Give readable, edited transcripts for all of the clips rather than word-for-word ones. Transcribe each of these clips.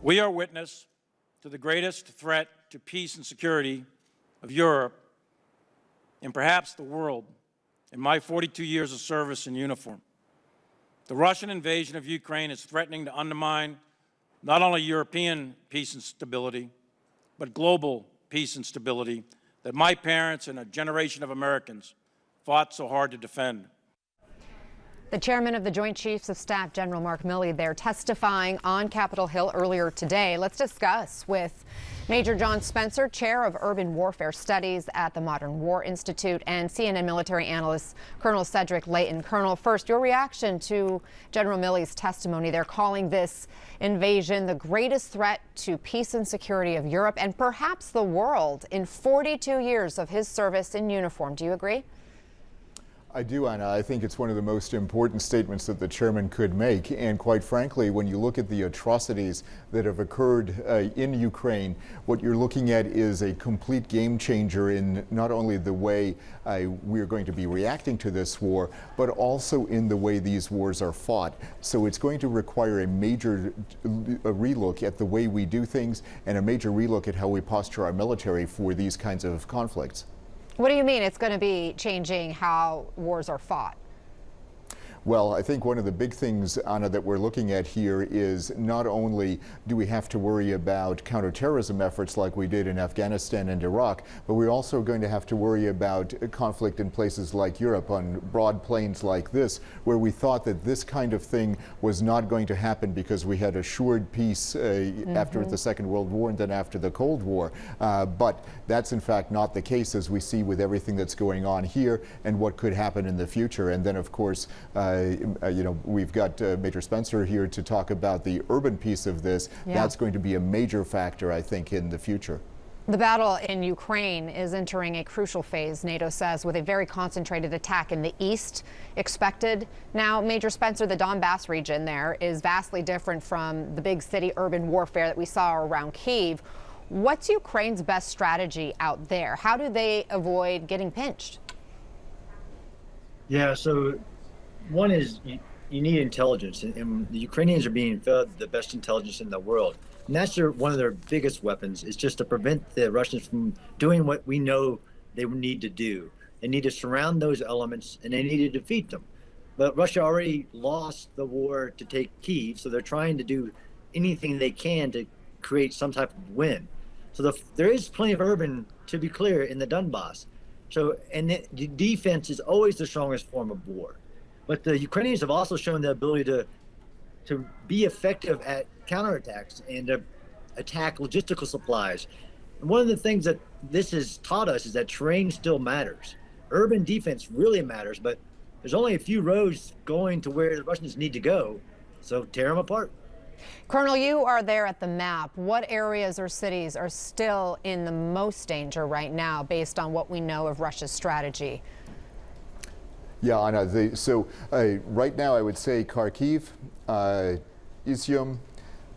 We are witness to the greatest threat to peace and security of Europe and perhaps the world in my 42 years of service in uniform. The Russian invasion of Ukraine is threatening to undermine not only European peace and stability, but global peace and stability that my parents and a generation of Americans fought so hard to defend. The chairman of the Joint Chiefs of Staff, General Mark Milley, there testifying on Capitol Hill earlier today. Let's discuss with Major John Spencer, chair of Urban Warfare Studies at the Modern War Institute, and CNN military analyst Colonel Cedric Layton. Colonel, first, your reaction to General Milley's testimony. They're calling this invasion the greatest threat to peace and security of Europe and perhaps the world in 42 years of his service in uniform. Do you agree? I do, Anna. I think it's one of the most important statements that the chairman could make. And quite frankly, when you look at the atrocities that have occurred in Ukraine, what you're looking at is a complete game changer in not only the way we're going to be reacting to this war, but also in the way these wars are fought. So it's going to require a major relook at the way we do things and a major relook at how we posture our military for these kinds of conflicts. What do you mean it's going to be changing how wars are fought? Well, I think one of the big things, Anna, that we're looking at here is not only do we have to worry about counterterrorism efforts like we did in Afghanistan and Iraq, but we're also going to have to worry about conflict in places like Europe on broad plains like this, where we thought that this kind of thing was not going to happen because we had assured peace after the Second World War and then after the Cold War. But that's in fact not the case, as we see with everything that's going on here and what could happen in the future. And then, of course, we've got Major Spencer here to talk about the urban piece of this. Yeah. That's going to be a major factor, I think, in the future. The battle in Ukraine is entering a crucial phase, NATO says, with a very concentrated attack in the east expected. Now, Major Spencer, the Donbas region there is vastly different from the big city urban warfare that we saw around Kyiv. What's Ukraine's best strategy out there? How do they avoid getting pinched? Yeah, so one is you need intelligence, and the Ukrainians are being fed the best intelligence in the world. And that's one of their biggest weapons, is just to prevent the Russians from doing what we know they need to do. They need to surround those elements, and they need to defeat them. But Russia already lost the war to take Kyiv, so they're trying to do anything they can to create some type of win. So there is plenty of urban, to be clear, in the Donbas. So, and the defense is always the strongest form of war. But the Ukrainians have also shown the ability to be effective at counterattacks and to attack logistical supplies. And one of the things that this has taught us is that terrain still matters. Urban defense really matters, but there's only a few roads going to where the Russians need to go, so tear them apart. Colonel, you are there at the map. What areas or cities are still in the most danger right now based on what we know of Russia's strategy? Yeah, Anna, right now I would say Kharkiv, Izium,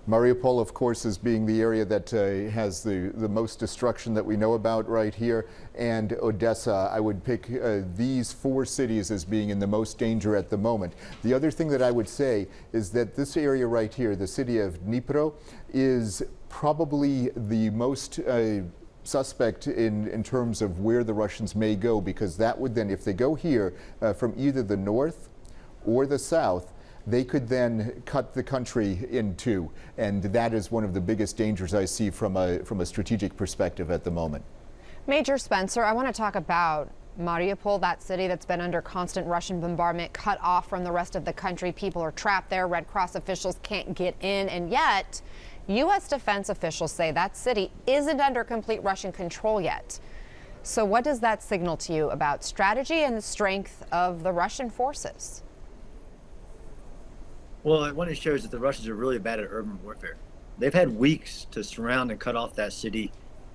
Mariupol, of course, is being the area that has the most destruction that we know about right here, and Odessa. I would pick these four cities as being in the most danger at the moment. The other thing that I would say is that this area right here, the city of Dnipro, is probably the most suspect in terms of where the Russians may go, because that would then, if they go here from either the north or the south, they could then cut the country in two, and that is one of the biggest dangers I see from a strategic perspective at the moment. Major Spencer, I want to talk about Mariupol, that city that's been under constant Russian bombardment, cut off from the rest of the country. People are trapped there. Red Cross officials can't get in, and yet U.S. defense officials say that city isn't under complete Russian control yet. So what does that signal to you about strategy and the strength of the Russian forces? Well, one, it shows that the Russians are really bad at urban warfare. They've had weeks to surround and cut off that city,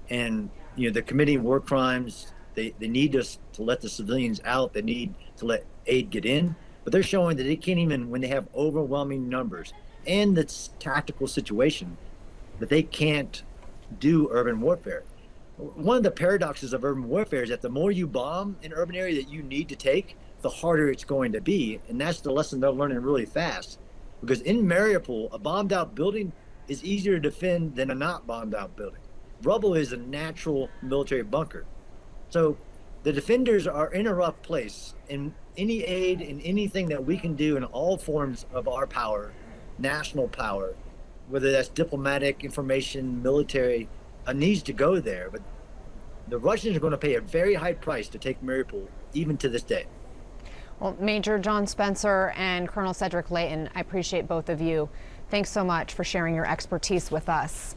and they're committing war crimes. They need us to let the civilians out. They need to let aid get in, but they're showing that they can't even, when they have overwhelming numbers and this tactical situation, that they can't do urban warfare. One of the paradoxes of urban warfare is that the more you bomb an urban area that you need to take, the harder it's going to be, and that's the lesson they're learning really fast. Because in Mariupol, a bombed out building is easier to defend than a not bombed out building. Rubble is a natural military bunker. So the defenders are in a rough place, and any aid and anything that we can do in all forms of our power, national power, whether that's diplomatic, information, military, needs to go there. But the Russians are going to pay a very high price to take Mariupol, even to this day. Well, Major John Spencer and Colonel Cedric Layton, I appreciate both of you. Thanks so much for sharing your expertise with us.